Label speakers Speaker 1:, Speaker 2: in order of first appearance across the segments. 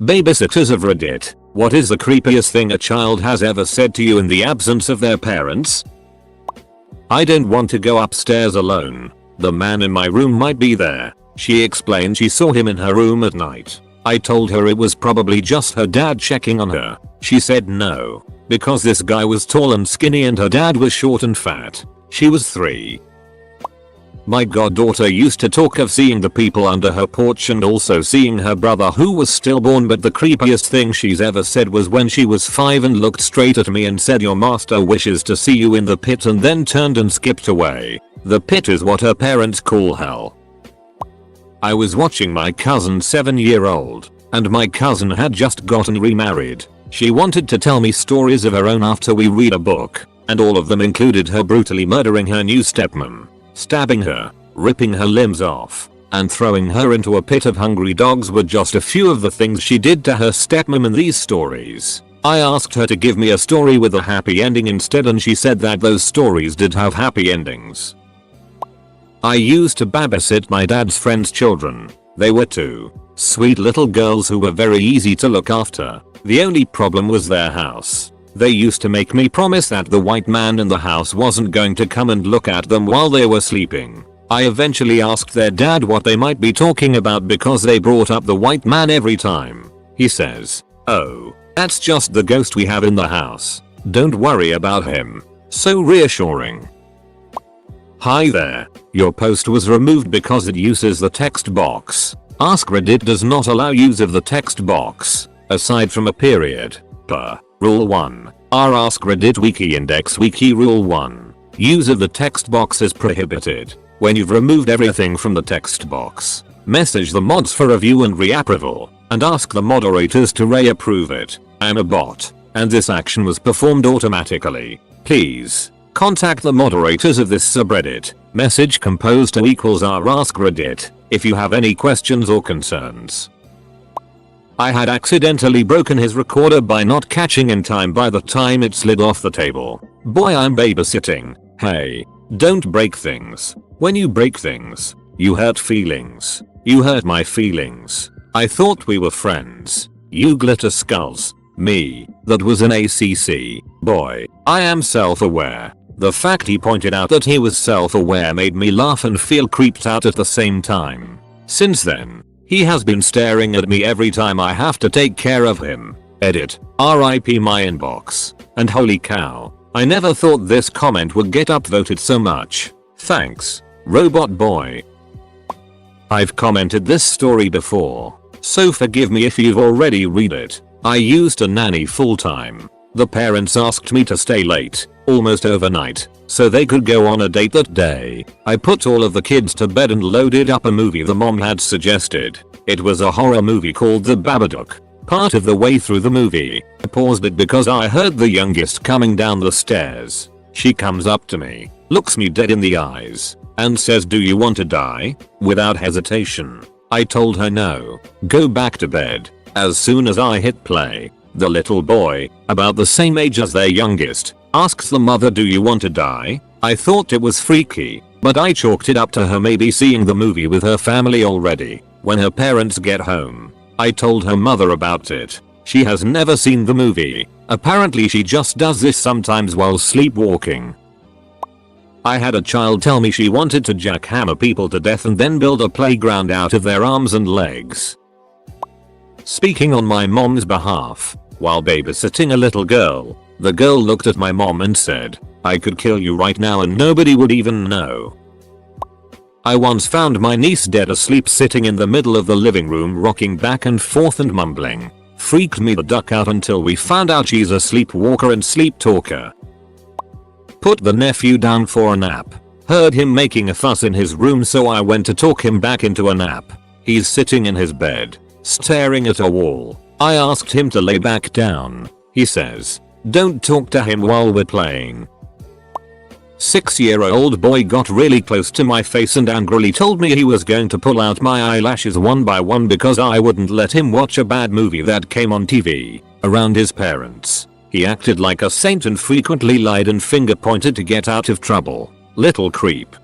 Speaker 1: Babysitters of Reddit, what is the creepiest thing a child has ever said to you in the absence of their parents? I don't want to go upstairs alone. The man in my room might be there. She explained she saw him in her room at night. I told her it was probably just her dad checking on her. She said no, because this guy was tall and skinny and her dad was short and fat. She was 3. My goddaughter used to talk of seeing the people under her porch and also seeing her brother who was stillborn, but the creepiest thing she's ever said was when she was 5 and looked straight at me and said, "Your master wishes to see you in the pit," and then turned and skipped away. The pit is what her parents call hell. I was watching my cousin's 7-year-old, and my cousin had just gotten remarried. She wanted to tell me stories of her own after we read a book, and all of them included her brutally murdering her new stepmom, stabbing her, ripping her limbs off, and throwing her into a pit of hungry dogs were just a few of the things she did to her stepmom in these stories. I asked her to give me a story with a happy ending instead, and she said that those stories did have happy endings. I used to babysit my dad's friends' children. They were 2 sweet little girls who were very easy to look after. The only problem was their house. They used to make me promise that the white man in the house wasn't going to come and look at them while they were sleeping. I eventually asked their dad what they might be talking about because they brought up the white man every time. He says, "Oh, that's just the ghost we have in the house. Don't worry about him." So reassuring. Hi there. Your post was removed because it uses the text box. AskReddit does not allow use of the text box, aside from a period. Per Rule 1. Our AskReddit Wiki Index Wiki Rule 1. Use of the text box is prohibited. When you've removed everything from the text box, message the mods for review and reapproval, and ask the moderators to reapprove it. I'm a bot, and this action was performed automatically. Please contact the moderators of this subreddit. Message composed to equals our AskReddit if you have any questions or concerns. I had accidentally broken his recorder by not catching in time by the time it slid off the table. Boy, I'm babysitting. Hey, don't break things. When you break things, you hurt feelings. You hurt my feelings. I thought we were friends. You glitter skulls. Me, that was an ACC. Boy, I am self-aware. The fact he pointed out that he was self-aware made me laugh and feel creeped out at the same time. Since then, he has been staring at me every time I have to take care of him. Edit. RIP my inbox. And holy cow, I never thought this comment would get upvoted so much. Thanks, Robot Boy. I've commented this story before, so forgive me if you've already read it. I used to nanny full time. The parents asked me to stay late, almost overnight, so they could go on a date that day. I put all of the kids to bed and loaded up a movie the mom had suggested. It was a horror movie called The Babadook. Part of the way through the movie, I paused it because I heard the youngest coming down the stairs. She comes up to me, looks me dead in the eyes, and says, "Do you want to die?" Without hesitation, I told her no, go back to bed. As soon as I hit play, the little boy, about the same age as their youngest, asks the mother, "Do you want to die?" I thought it was freaky, but I chalked it up to her maybe seeing the movie with her family already. When her parents get home, I told her mother about it. She has never seen the movie. Apparently she just does this sometimes while sleepwalking. I had a child tell me she wanted to jackhammer people to death and then build a playground out of their arms and legs. Speaking on my mom's behalf, while babysitting a little girl, the girl looked at my mom and said, "I could kill you right now and nobody would even know." I once found my niece dead asleep sitting in the middle of the living room rocking back and forth and mumbling. Freaked me the duck out until we found out she's a sleepwalker and sleep talker. Put the nephew down for a nap. Heard him making a fuss in his room, so I went to talk him back into a nap. He's sitting in his bed, staring at a wall. I asked him to lay back down. He says, "Don't talk to him while we're playing." 6-year-old boy got really close to my face and angrily told me he was going to pull out my eyelashes one by one because I wouldn't let him watch a bad movie that came on TV around his parents. He acted like a saint and frequently lied and finger pointed to get out of trouble. Little creep.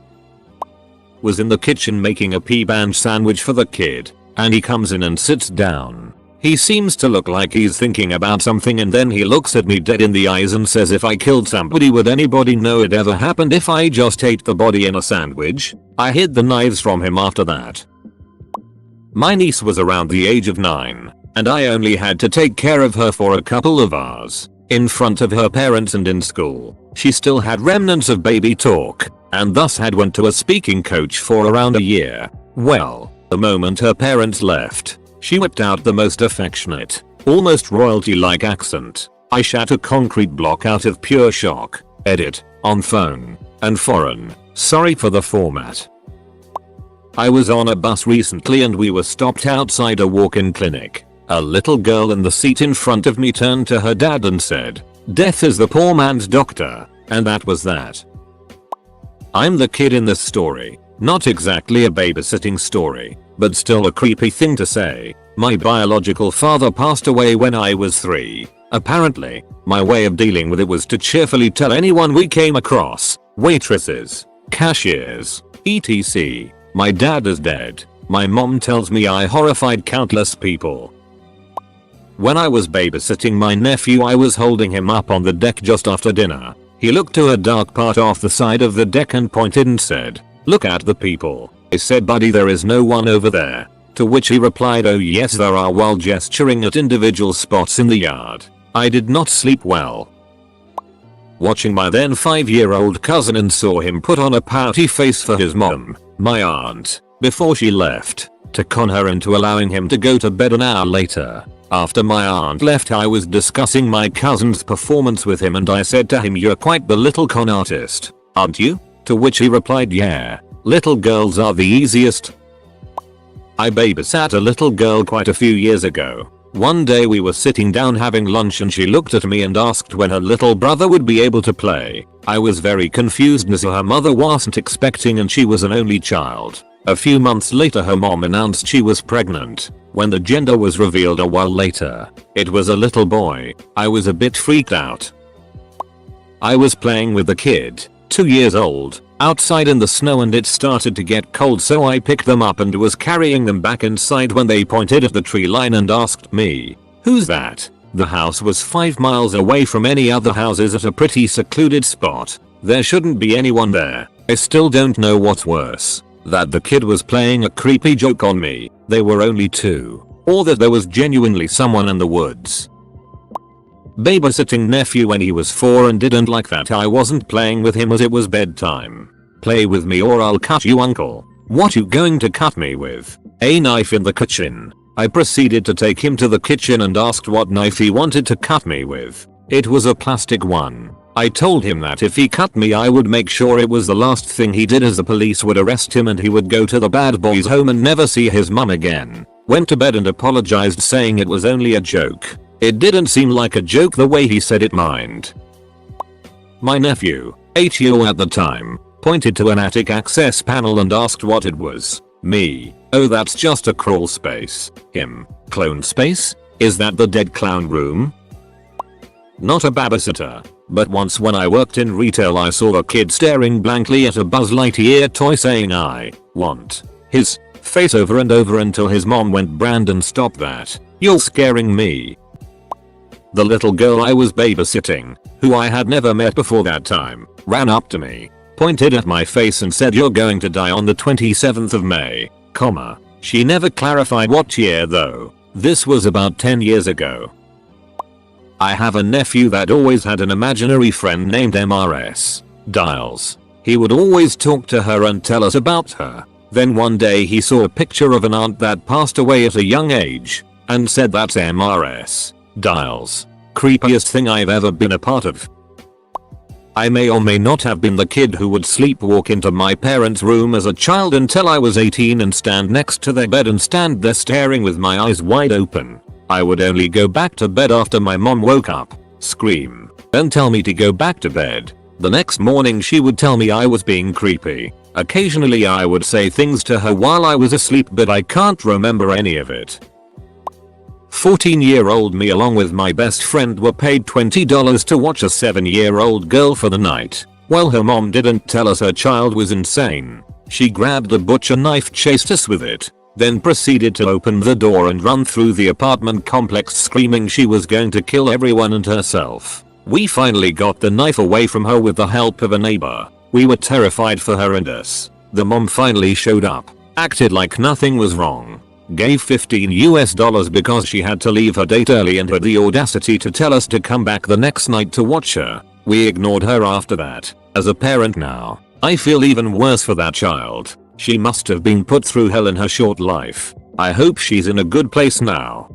Speaker 1: Was in the kitchen making a pea band sandwich for the kid, and he comes in and sits down. He seems to look like he's thinking about something, and then he looks at me dead in the eyes and says, if I killed somebody, would anybody know it ever happened if I just ate the body in a sandwich? I hid the knives from him after that. My niece was around the age of 9, and I only had to take care of her for a couple of hours. In front of her parents and in school, she still had remnants of baby talk, and thus had went to a speaking coach for around a year. Well, the moment her parents left, she whipped out the most affectionate, almost royalty-like accent. I shat a concrete block out of pure shock. Edit, on phone, and foreign. Sorry for the format. I was on a bus recently and we were stopped outside a walk-in clinic. A little girl in the seat in front of me turned to her dad and said, "Death is the poor man's doctor," and that was that. I'm the kid in this story. Not exactly a babysitting story, but still a creepy thing to say. My biological father passed away when I was 3. Apparently, my way of dealing with it was to cheerfully tell anyone we came across, waitresses, cashiers, etc. My dad is dead. My mom tells me I horrified countless people. When I was babysitting my nephew, I was holding him up on the deck just after dinner. He looked to a dark part off the side of the deck and pointed and said, "Look at the people." I said, "Buddy, there is no one over there." To which he replied, "Oh yes there are," while gesturing at individual spots in the yard. I did not sleep well. Watching my then 5-year-old cousin and saw him put on a pouty face for his mom, my aunt, before she left, to con her into allowing him to go to bed an hour later. After my aunt left, I was discussing my cousin's performance with him and I said to him, "You're quite the little con artist, aren't you?" To which he replied, "Yeah, little girls are the easiest." I babysat a little girl quite a few years ago. One day we were sitting down having lunch and she looked at me and asked when her little brother would be able to play. I was very confused as her mother wasn't expecting and she was an only child. A few months later her mom announced she was pregnant. When the gender was revealed a while later, it was a little boy. I was a bit freaked out. I was playing with the kid, 2 years old, outside in the snow and it started to get cold, so I picked them up and was carrying them back inside when they pointed at the tree line and asked me, "Who's that?" The house was 5 miles away from any other houses at a pretty secluded spot. There shouldn't be anyone there. I still don't know what's worse, that the kid was playing a creepy joke on me, they were only 2, or that there was genuinely someone in the woods. Babysitting nephew when he was 4 and didn't like that I wasn't playing with him as it was bedtime. "Play with me or I'll cut you, uncle." "What you going to cut me with?" "A knife in the kitchen." I proceeded to take him to the kitchen and asked what knife he wanted to cut me with. It was a plastic one. I told him that if he cut me I would make sure it was the last thing he did, as the police would arrest him and he would go to the bad boys home and never see his mum again. Went to bed and apologized, saying it was only a joke. It didn't seem like a joke the way he said it. Mind. My nephew, 8 years old at the time, pointed to an attic access panel and asked what it was. Me, "Oh, that's just a crawl space." Him, "Clone space? Is that the dead clown room?" Not a babysitter, but once when I worked in retail I saw a kid staring blankly at a Buzz Lightyear toy saying "I want his face" over and over until his mom went, "Brandon, stop that. You're scaring me." The little girl I was babysitting, who I had never met before that time, ran up to me, pointed at my face and said, "You're going to die on the 27th of May, comma." She never clarified what year though. This was about 10 years ago. I have a nephew that always had an imaginary friend named MRS. Dials. He would always talk to her and tell us about her. Then one day he saw a picture of an aunt that passed away at a young age, and said, "That's MRS. Dials. Creepiest thing I've ever been a part of." I may or may not have been the kid who would sleepwalk into my parents' room as a child until I was 18 and stand next to their bed and stand there staring with my eyes wide open. I would only go back to bed after my mom woke up, scream, and tell me to go back to bed. The next morning she would tell me I was being creepy. Occasionally I would say things to her while I was asleep, but I can't remember any of it. 14-year-old me along with my best friend were paid $20 to watch a 7-year-old girl for the night. Well, her mom didn't tell us her child was insane. She grabbed a butcher knife, chased us with it, then proceeded to open the door and run through the apartment complex screaming she was going to kill everyone and herself. We finally got the knife away from her with the help of a neighbor. We were terrified for her and us. The mom finally showed up, acted like nothing was wrong, gave $15 because she had to leave her date early and had the audacity to tell us to come back the next night to watch her. We ignored her after that. As a parent now, I feel even worse for that child. She must have been put through hell in her short life. I hope she's in a good place now.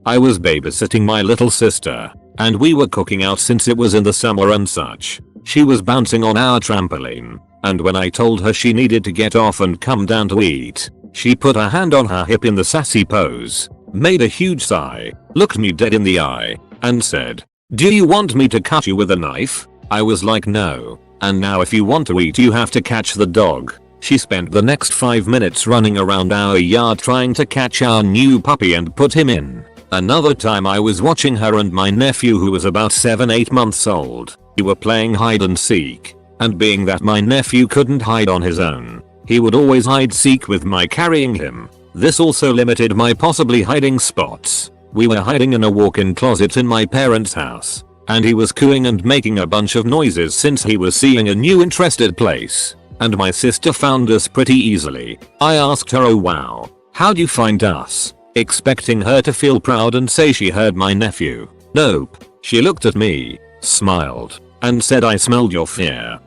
Speaker 1: I was babysitting my little sister, and we were cooking out since it was in the summer and such. She was bouncing on our trampoline, and when I told her she needed to get off and come down to eat, she put her hand on her hip in the sassy pose, made a huge sigh, looked me dead in the eye, and said, "Do you want me to cut you with a knife?" I was like, no. And now if you want to eat you have to catch the dog. She spent the next 5 minutes running around our yard trying to catch our new puppy and put him in. Another time I was watching her and my nephew, who was about 7-8 months old. We were playing hide and seek, and being that my nephew couldn't hide on his own, he would always hide seek with my carrying him. This also limited my possibly hiding spots. We were hiding in a walk-in closet in my parents' house, and he was cooing and making a bunch of noises since he was seeing a new interested place. And my sister found us pretty easily. I asked her, "Oh wow, how'd you find us?" expecting her to feel proud and say she heard my nephew. Nope. She looked at me, smiled, and said, "I smelled your fear."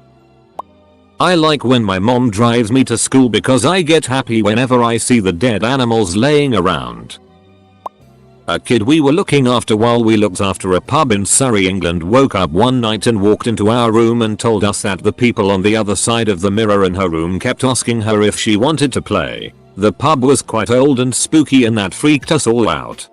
Speaker 1: I like when my mom drives me to school because I get happy whenever I see the dead animals laying around. A kid we were looking after while we looked after a pub in Surrey, England, woke up one night and walked into our room and told us that the people on the other side of the mirror in her room kept asking her if she wanted to play. The pub was quite old and spooky, and that freaked us all out.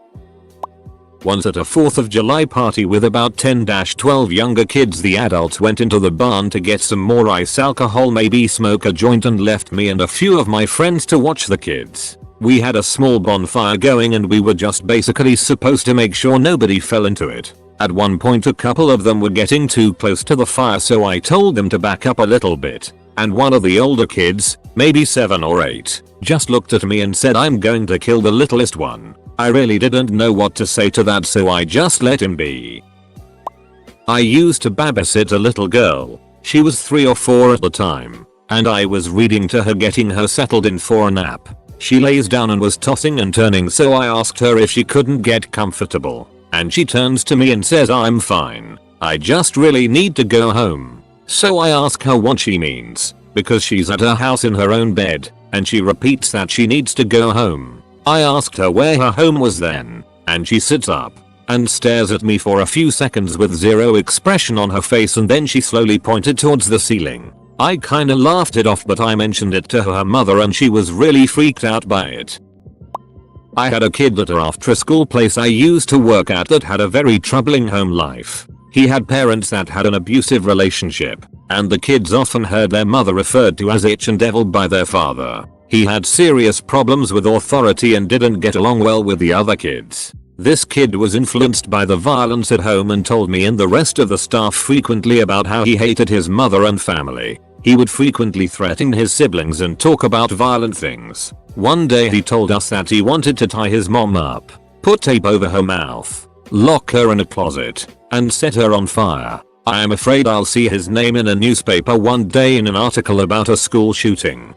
Speaker 1: Once at a 4th of July party with about 10-12 younger kids, the adults went into the barn to get some more ice alcohol, maybe smoke a joint, and left me and a few of my friends to watch the kids. We had a small bonfire going and we were just basically supposed to make sure nobody fell into it. At one point a couple of them were getting too close to the fire, so I told them to back up a little bit, and one of the older kids, maybe 7 or 8, just looked at me and said, "I'm going to kill the littlest one." I really didn't know what to say to that, so I just let him be. I used to babysit a little girl. She was 3 or 4 at the time, and I was reading to her, getting her settled in for a nap. She lays down and was tossing and turning, so I asked her if she couldn't get comfortable, and she turns to me and says, "I'm fine. I just really need to go home." So I ask her what she means, because she's at her house in her own bed, and she repeats that she needs to go home. I asked her where her home was then, and she sits up and stares at me for a few seconds with zero expression on her face, and then she slowly pointed towards the ceiling. I kinda laughed it off, but I mentioned it to her mother and she was really freaked out by it. I had a kid at a after school place I used to work at that had a very troubling home life. He had parents that had an abusive relationship, and the kids often heard their mother referred to as itch and devil by their father. He had serious problems with authority and didn't get along well with the other kids. This kid was influenced by the violence at home and told me and the rest of the staff frequently about how he hated his mother and family. He would frequently threaten his siblings and talk about violent things. One day he told us that he wanted to tie his mom up, put tape over her mouth, lock her in a closet, and set her on fire. I am afraid I'll see his name in a newspaper one day in an article about a school shooting.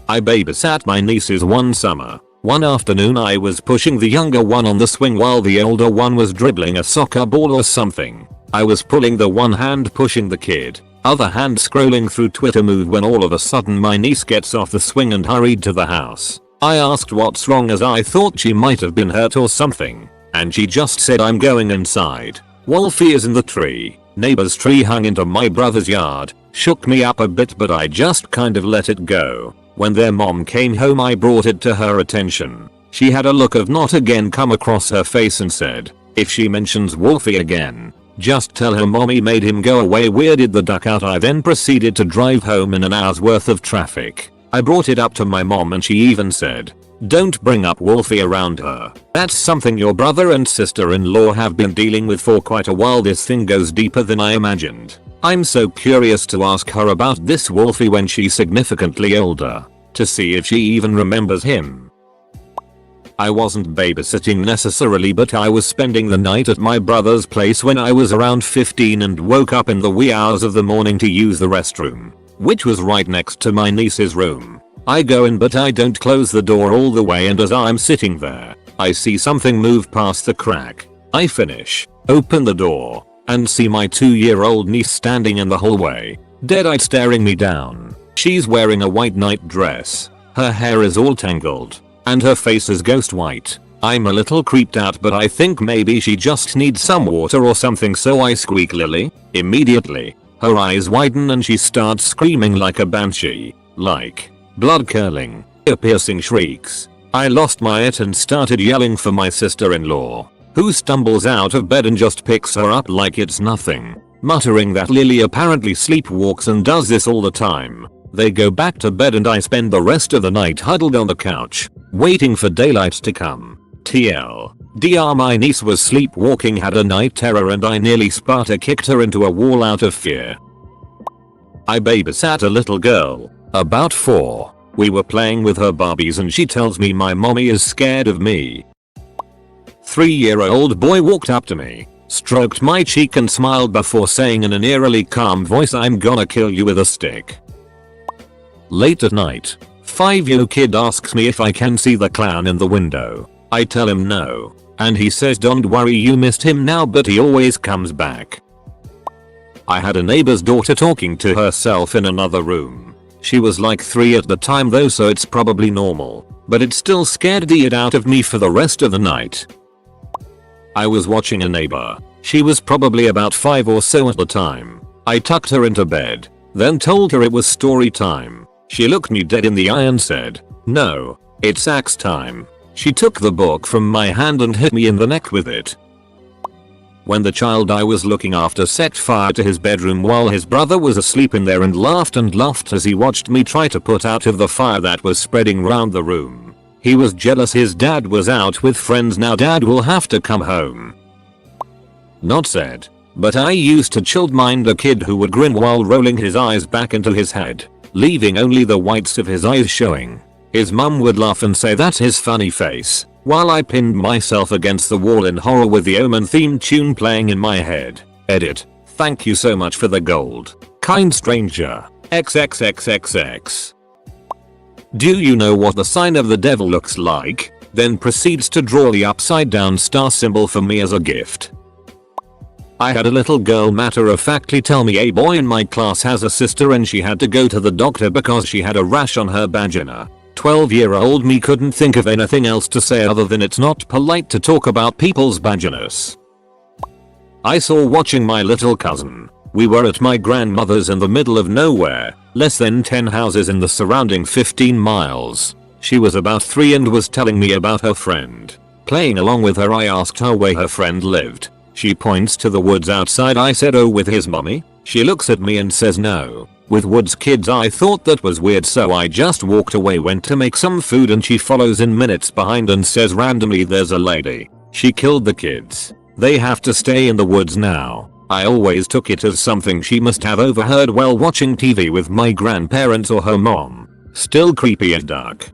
Speaker 1: I babysat my nieces one summer. One afternoon I was pushing the younger one on the swing while the older one was dribbling a soccer ball or something. I was pulling the one hand pushing the kid, other hand scrolling through Twitter mood, when all of a sudden my niece gets off the swing and hurried to the house. I asked what's wrong, as I thought she might have been hurt or something, and she just said, "I'm going inside. Wolfie is in the tree." Neighbor's tree hung into my brother's yard. Shook me up a bit, but I just kind of let it go. When their mom came home I brought it to her attention. She had a look of not again come across her face and said, "If she mentions Wolfie again, just tell her mommy made him go away." Weirded the duck out. I then proceeded to drive home in an hour's worth of traffic. I brought it up to my mom and she even said, "Don't bring up Wolfie around her. That's something your brother and sister-in-law have been dealing with for quite a while. This thing goes deeper than I imagined." I'm so curious to ask her about this Wolfie when she's significantly older. to see if she even remembers him. I wasn't babysitting necessarily, but I was spending the night at my brother's place when I was around 15 and woke up in the wee hours of the morning to use the restroom, which was right next to my niece's room. I go in but I don't close the door all the way, and as I'm sitting there, I see something move past the crack. I finish, open the door, and see my 2-year-old niece standing in the hallway, dead-eyed staring me down. She's wearing a white night dress, her hair is all tangled, and her face is ghost white. I'm a little creeped out, but I think maybe she just needs some water or something, so I squeak Lily. Immediately, her eyes widen and she starts screaming like a banshee, like blood curling, ear-piercing shrieks. I lost my it and started yelling for my sister-in-law, who stumbles out of bed and just picks her up like it's nothing, muttering that Lily apparently sleepwalks and does this all the time. They go back to bed and I spend the rest of the night huddled on the couch, waiting for daylight to come. TLDR, my niece was sleepwalking, had a night terror, and I nearly Sparta kicked her into a wall out of fear. I babysat a little girl, about 4. We were playing with her Barbies and she tells me my mommy is scared of me. 3-year-old boy walked up to me, stroked my cheek and smiled before saying in an eerily calm voice, "I'm gonna kill you with a stick." Late at night, 5-year-old kid asks me if I can see the clown in the window. I tell him no, and he says don't worry, you missed him now, but he always comes back. I had a neighbor's daughter talking to herself in another room. She was like 3 at the time though, so it's probably normal, but it still scared the shit out of me for the rest of the night. I was watching a neighbor. She was probably about 5 or so at the time. I tucked her into bed, then told her it was story time. She looked me dead in the eye and said, "No, it's axe time." She took the book from my hand and hit me in the neck with it. When the child I was looking after set fire to his bedroom while his brother was asleep in there and laughed as he watched me try to put out of the fire that was spreading round the room. He was jealous his dad was out with friends, now dad will have to come home. Not said, but I used to child mind a kid who would grin while rolling his eyes back into his head, leaving only the whites of his eyes showing. His mum would laugh and say that's his funny face, while I pinned myself against the wall in horror with the Omen theme tune playing in my head. Edit. Thank you so much for the gold. Kind stranger. XXXXX. Do you know what the sign of the devil looks like? Then proceeds to draw the upside down star symbol for me as a gift. I had a little girl matter-of-factly tell me a boy in my class has a sister and she had to go to the doctor because she had a rash on her vagina. 12-year-old me couldn't think of anything else to say other than it's not polite to talk about people's vaginas. I saw watching my little cousin. We were at my grandmother's in the middle of nowhere, less than 10 houses in the surrounding 15 miles. She was about 3 and was telling me about her friend. Playing along with her, I asked her where her friend lived. She points to the woods outside. I said, "Oh, with his mommy?" She looks at me and says, "No, with woods kids." I thought that was weird, so I just walked away, went to make some food, and she follows in minutes behind and says randomly, "There's a lady. She killed the kids. They have to stay in the woods now." I always took it as something she must have overheard while watching TV with my grandparents or her mom. Still creepy as duck.